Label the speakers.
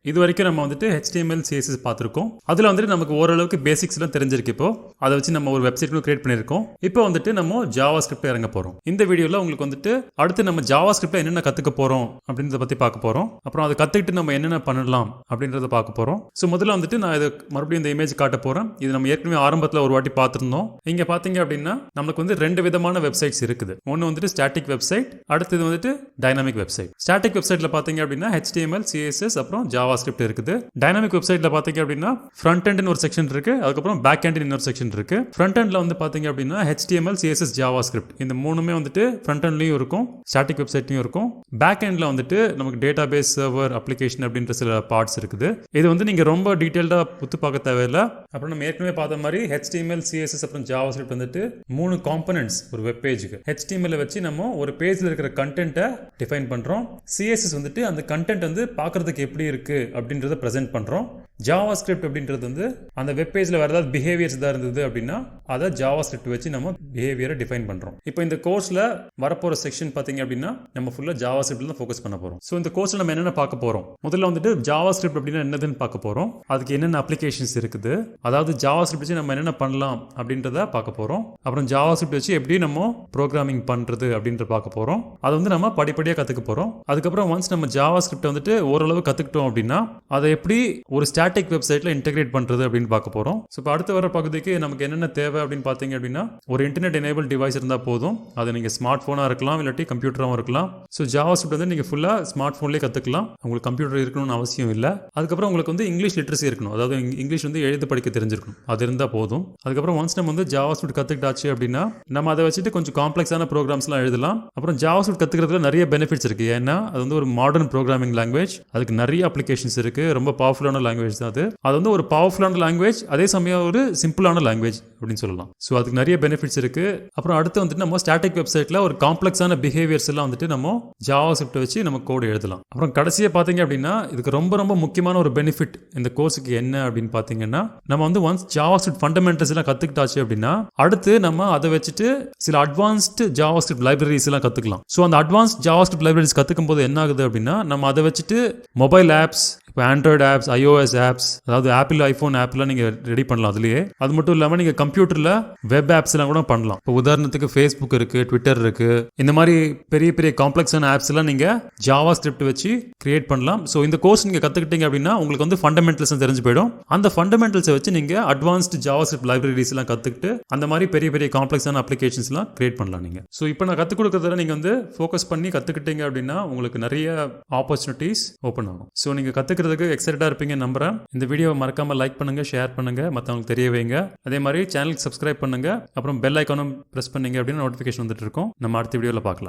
Speaker 1: இது வரைக்கும் நம்ம வந்துட்டு HTML CSS பார்த்துருக்கோம். அதில் வந்துட்டு நமக்கு ஓரளவுக்கு பேசிக்ஸ்லாம் தெரிஞ்சிருக்கு. இப்போ அதை வச்சு நம்ம ஒரு வெப்சைட்டும் கிரியேட் பண்ணியிருக்கோம். இப்போ வந்துட்டு நம்ம ஜாவா ஸ்கிரிப்ட் இறங்க போகிறோம். இந்த வீடியோவில் உங்களுக்கு வந்துட்டு அடுத்து நம்ம ஜாவா ஸ்கிரிப்டில் என்னென்ன கற்றுக்க போகிறோம் அப்படின்றத பற்றி பார்க்க போகிறோம். அப்புறம் அதை கற்றுக்கிட்டு நம்ம என்னென்ன பண்ணலாம் அப்படின்றத பார்க்க போகிறோம். ஸோ முதல்ல வந்துட்டு நான் இதை மறுபடியும் இந்த இமேஜ் காட்ட போகிறேன். இது நம்ம ஏற்கனவே ஆரம்பத்தில் ஒரு வாட்டி பார்த்துருந்தோம். இங்கே பார்த்தீங்க அப்படின்னா நமக்கு வந்து 2 விதமான வெப்சைட்ஸ் இருக்குது. ஒன்று வந்துட்டு ஸ்டாட்டிக் வெப்சைட், அடுத்தது வந்துட்டு டைனாமிக் வெப்சைட். ஸ்டாட்டிக் வெப்சைட்டில் பார்த்தீங்க அப்படின்னா HTML, CSS அப்புறம் ஜாவா ஸ்கிரிப்ட் இருக்குது. டைனாமிக் வெப்சைட்டில் பார்த்தீங்க அப்படின்னா ஃப்ரண்ட் எண்ட்னு ஒரு செக்ஷன் இருக்கு, அதுக்கப்புறம் பேக் எண்ட் இன்னொரு செக்ஷன் இருக்கு. ஃப்ரண்ட் எண்ட்ல வந்து பார்த்தீங்க அப்படின்னா HTML, CSS, ஜாவா ஸ்கிரிப்ட் இந்த மூணுமே வந்துட்டு ஃப்ரண்ட் எண்ட்லையும் இருக்கும், ஸ்டாட்டிக் வெப்சைட்லையும் இருக்கும். பேக் எண்ட்ல வந்துட்டு நமக்கு டேட்டாபேஸ், சர்வர், அப்ளிகேஷன் அப்படின்ற சில பார்ட்ஸ் இருக்குது. இது வந்து நீங்க ரொம்ப டீடைல்டா புத்து பார்க்க தேவையில்லை. அப்புறம் நம்ம ஏற்கனவே பார்த்த மாதிரி HTML, CSS அப்புறம் ஜாவா ஸ்கிரிப்ட் வந்துட்டு 3 காம்பனன்ட்ஸ் ஒரு வெப் பேஜுக்கு. HTML வச்சு நம்ம ஒரு பேஜ்ல இருக்கிற கண்டென்ட்டை டிஃபைன் பண்றோம். CSS வந்துட்டு அந்த கண்டென்ட் வந்து பார்க்கறதுக்கு எப்படி இருக்கு அப்படின்றத பிரசென்ட் பண்றோம். ஜாவா ஸ்கிரிப்ட் அப்படின்றது வந்து அந்த வெப் பேஜ்ல வேற ஏதாவது பிஹேவியர்ஸ் தான் இருந்தது அப்படின்னா அதை ஜாவா ஸ்கிரிப்ட் வச்சு நம்ம பிஹேவியரை டிஃபைன் பண்றோம். இப்போ இந்த கோர்ஸ்ல வரப்போற செக்ஷன் பார்த்தீங்க அப்படின்னா நம்ம ஃபுல்லா ஜாவா ஸ்கிரிப்ட்ல தான் ஃபோக்கஸ் பண்ண போறோம். ஸோ இந்த கோர்ஸ்ல நம்ம என்னென்ன பார்க்க போறோம்? முதல்ல வந்துட்டு ஜாவா ஸ்கிரிப்ட் அப்படின்னா என்னதுன்னு பார்க்க போறோம். அதுக்கு என்னென்ன அப்ளிகேஷன்ஸ் இருக்குது, அதாவது ஜாவா ஸ்கிரிப்ட் வச்சு நம்ம என்னென்ன பண்ணலாம் அப்படின்றத பார்க்க போறோம். அப்புறம் ஜாவா ஸ்கிரிப்ட் வச்சு எப்படி நம்ம ப்ரோக்ராமிங் பண்றது அப்படின்ற பார்க்க போறோம். அதை வந்து நம்ம படிப்படியாக கற்றுக்க போறோம். அதுக்கப்புறம் ஒன்ஸ் நம்ம ஜாவா ஸ்கிரிப்ட் வந்துட்டு ஓரளவு கற்றுக்கிட்டோம் அப்படின்னா அதை எப்படி ஒரு ஸ்டாட்டிக் வெப்சைட்ல இன்டெகிரேட் பண்றது அப்படின்னு பார்க்க போறோம். ஸோ இப்போ அடுத்து வர பகுதிக்கு நமக்கு என்னென்ன தேவை அப்படின்னு பார்த்தீங்க அப்படின்னா ஒரு இன்டர்நெட் எனேபிள் டிவைஸ் இருந்தால் போதும். அது நீங்கள் ஸ்மார்ட் ஃபோனாக இருக்கலாம், இல்லாட்டி கம்ப்யூட்டராகவும் இருக்கலாம். ஸோ ஜாவா ஸ்கிரிப்ட் வந்து நீங்கள் ஃபுல்லாக ஸ்மார்ட் ஃபோன்லேயே கற்றுக்கலாம். உங்களுக்கு கம்ப்யூட்டர் இருக்கணும்னு அவசியம் இல்லை. அதுக்கப்புறம் உங்களுக்கு வந்து இங்கிலீஷ் லிட்ரஸி இருக்கணும், அதாவது இங்கிலீஷ் வந்து எழுத படிக்க தெரிஞ்சிருக்கணும். அது இருந்தால் போதும். அதுக்கப்புறம் ஒன்ஸ் நம்ம வந்து ஜாவா ஸ்கிரிப்ட் கற்றுக்கிட்டாச்சு அப்படின்னா நம்ம அதை வச்சுட்டு கொஞ்சம் காம்ப்ளெக்ஸான ப்ரோக்ராம்ஸ்லாம் எழுதலாம். அப்புறம் ஜாவா ஸ்கிரிப்ட் கற்றுக்கிறதுல நிறைய பெனிஃபிட்ஸ் இருக்கு. ஏன்னா அது வந்து ஒரு மாடர்ன் ப்ரோக்ராமிங் லாங்குவேஜ், அதுக்கு நிறைய அப்ளிகேஷன்ஸ் இருக்கு, ரொம்ப பவர்ஃபுல்லான லாங்குவேஜ் தான் அது வந்து ஒரு பவர்ஃபுல்லான லாங்குவேஜ், அதே சமயம் ஒரு சிம்பிளான லாங்குவேஜ் அப்படின்னு சொல்லலாம். ஸோ அதுக்கு நிறைய பெனிஃபிட்ஸ் இருக்கு. அப்புறம் அடுத்து வந்துட்டு நம்ம ஸ்டாட்டிக் வெப்சைட்ல ஒரு காம்ப்ளெக்ஸான பிஹேவியர்ஸ் எல்லாம் வந்துட்டு நம்ம ஜாவா ஸ்கிரிப்ட் வச்சு நம்ம கோட் எழுதலாம். அப்புறம் கடைசியாக பார்த்தீங்க அப்படின்னா இதுக்கு ரொம்ப ரொம்ப முக்கியமான ஒரு பெனிஃபிட் இந்த கோர்ஸுக்கு என்ன அப்படின்னு பார்த்தீங்கன்னா நம்ம வந்து ஒன்ஸ் ஜாவா ஸ்கிரிப்ட் ஃபண்டமெண்டல்ஸ் எல்லாம் கற்றுக்கிட்டாச்சு அப்படின்னா அடுத்து நம்ம அதை வச்சுட்டு சில அட்வான்ஸ்டு ஜாவா ஸ்கிரிப்ட் லைப்ரரிஸ் எல்லாம் கற்றுக்கலாம். ஸோ அந்த அட்வான்ஸ்ட் ஜாவா ஸ்கிரிப்ட் லைப்ரரிஸ் கற்றுக்கும் போது என்ன ஆகுது அப்படின்னா நம்ம அதை வச்சுட்டு மொபைல் ஆப்ஸ், இப்போ ஆண்ட்ராய்டு ஆப்ஸ், iOS ஆப்ஸ், அதாவது ஆப்பிள் ஐஃபோன் ஆப்லாம் நீங்கள் ரெடி பண்ணலாம். அதுலேயே அது மட்டும் இல்லாமல் நீங்கள் கம்ப்யூட்டரில் வெப் ஆப்ஸ்லாம் கூட பண்ணலாம். இப்போ உதாரணத்துக்கு ஃபேஸ்புக் இருக்குது, ட்விட்டர் இருக்குது, இந்த மாதிரி பெரிய பெரிய காம்ப்ளெக்ஸான ஆப்ஸ்லாம் நீங்கள் ஜாவா ஸ்கிரிப்ட் வச்சு கிரியேட் பண்ணலாம். ஸோ இந்த கோர்ஸ் நீங்கள் கற்றுக்கிட்டீங்க அப்படின்னா உங்களுக்கு வந்து ஃபண்டமெண்டல்ஸ் தெரிஞ்சு போயிடும். அந்த ஃபண்டமெண்டல்ஸை வச்சு நீங்கள் அட்வான்ஸ்டு ஜாவா ஸ்கிரிப்ட் லைப்ரரிஸ்லாம் கற்றுக்கிட்டு அந்த மாதிரி பெரிய பெரிய காம்ப்ளெக்ஸான அப்ளிகேஷன்ஸ்லாம் கிரியேட் பண்ணலாம் நீங்கள். ஸோ இப்போ நான் கற்றுக் கொடுக்குறதுல நீங்கள் வந்து ஃபோக்கஸ் பண்ணி கற்றுக்கிட்டீங்க அப்படின்னா உங்களுக்கு நிறைய ஆப்பர்ச்சுனிட்டிஸ் ஓப்பன் ஆகும். ஸோ நீங்கள் கற்றுக்கிறதுக்கு எக்ஸைட்டடாக இருப்பீங்க நம்புறேன். இந்த வீடியோவை மறக்காம லைக் பண்ணுங்க, ஷேர் பண்ணுங்க, மற்றவங்களுக்கு தெரிய வைங்க. அதே மாதிரி சேனலுக்கு சப்ஸ்கிரைப் பண்ணுங்க, அப்புறம் பெல் ஐக்கானும் பிரஸ் பண்ணீங்க அப்படின்னா நோட்டிஃபிகேஷன் வந்துட்டு இருக்கும். நம்ம அடுத்த வீடியோவில் பார்க்கலாம்.